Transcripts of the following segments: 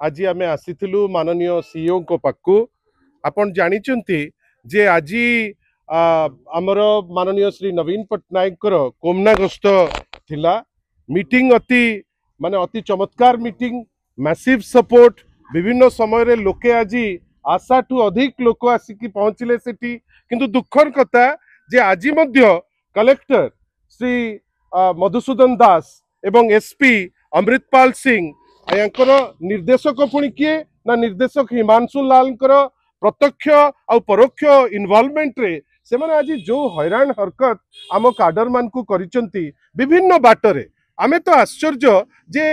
आज आम आसीलु माननीय सीईओ को पाखु आपण जानिचंती जे आज आमर माननीय श्री नवीन पट्टनायक कोमना गस्त थिला मीटिंग अति चमत्कार मीटिंग मैसिव सपोर्ट विभिन्न समय रे लोके आज आशा ठू अधिक लोक आसिक पहुँचले सेठी किंतु दुखर कथा जे आज मध्य कलेक्टर श्री मधुसूदन दास एवं एसपी अमृतपाल सिंह यांकर निर्देशक पुणी किए ना निर्देशक हिमांशु लाल प्रत्यक्ष आ परोक्ष इन्वॉल्वमेंट रे से माने आज जो हैरान हरकत आम काडर मान को करिसंती विभिन्न बाटरे आमे तो आश्चर्य जे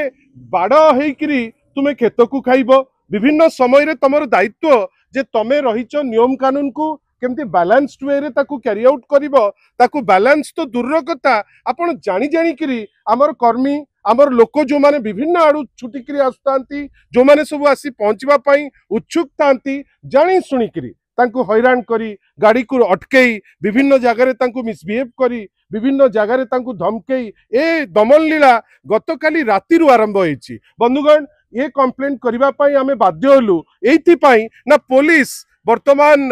बाड़ हेकरी तुमे खेत को खाइब विभिन्न समय रे तमर दायित्व जे तमे रहिच नियम कानून को केमती बैलेंस्ड वे रे ताकू कैरी आउट करिवो ताकू बैलेंस तो दूर कथा आपण जानी जानी करी आमर कर्मी आमर लोक जो माने विभिन्न आड़ू छुटिकी आसुतांती जो माने सब आसी पहुंचवा पाई उत्सुक तांती जानी सुनिकरी तांकू हैरान करी गाड़ी को अटकई विभिन्न जगह तांकू मिसबिहेव करी विभिन्न जगह तांकू धमकई ए दमन लीला गतकाली राति आरंभ होईची बंधुगण ये कंप्लेंट करबा पाई आमे बाध्य हलु एथि पाई ना पुलिस वर्तमान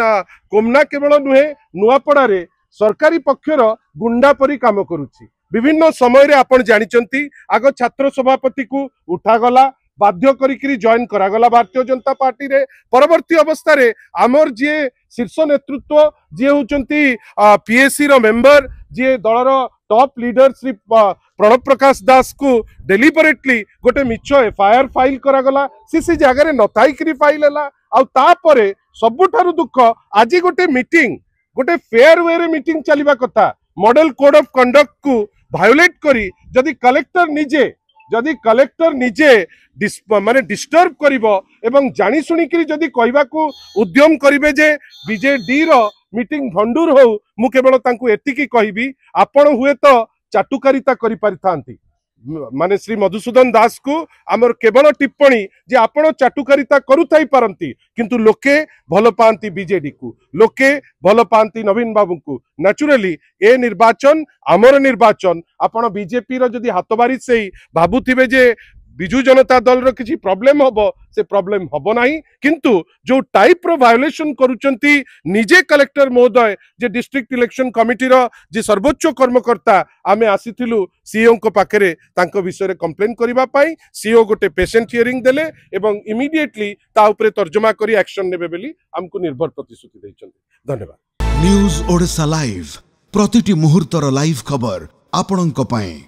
कोमना केवल नुहे नुआपड़ा रे सरकारी पक्षर गुंडा परी काम करुची विभिन्न समय रे आपण जानिचंती आग छात्र सभापति को उठागला बाध्य करी जॉइन करागला भारतीय जनता पार्टी रे परवर्ती अवस्था रे आमर जे शीर्ष नेतृत्व जे होचंती पीएससी रो मेंबर जे दलर टॉप लीडर श्री प्रणव प्रकाश दास को डेलिबरेटली गोटे मिछ एफआईआर फाइल करागला सी जगह रे नथाई करी फाइल हला आ तापरे सबुठारु दुख आज गोटे मीटिंग गोटे फेयर वे रे मीटिंग चलिबा कथा मॉडल कोड ऑफ कंडक्ट को भायोलेट करी जदि कलेक्टर निजे माने डिस्टर्ब करिवो एवं जानी सुनी करी जदि कहबा को उद्यम करिवे जे बीजेडी रो मीटिंग भंडूर हो मु केवल तांकू एतिकी कहबी आपण हुए तो चाटुकारिता करि परिथांती माने श्री मधुसूदन दास को आमर केवल टिप्पणी जे आपण चाटुकारिता करुथाई पारंती किंतु लोके भल पांती बीजेडी को लोके भल पांती नवीन बाबू को नेचुरली ए निर्वाचन आमर निर्वाचन आपण बीजेपी रो जदी हातबारी से भाबुथिबे जे बिजु जनता दल रो किछि प्रॉब्लम हबो से प्रॉब्लम हबो नाही किंतु जो टाइप रो वायोलेशन करूचंती निजे कलेक्टर महोदय जे डिस्ट्रिक्ट इलेक्शन कमिटी रो जे सर्वोच्च कर्मकर्ता आमे आसीथिलु सीईओ को पाखरे तांको विषय रे कंप्लेन करिबा पाई सीईओ गोटे पेशेंट हियरिंग देले एवं इमीडिएटली ता ऊपर तर्जमा करी एक्शन नेबे बेली हमको निर्भर प्रतिश्रुति दैछंती धन्यवाद। न्यूज ओडिशा लाइव प्रतिटी मुहूर्तर लाइव खबर आपणंक पाए।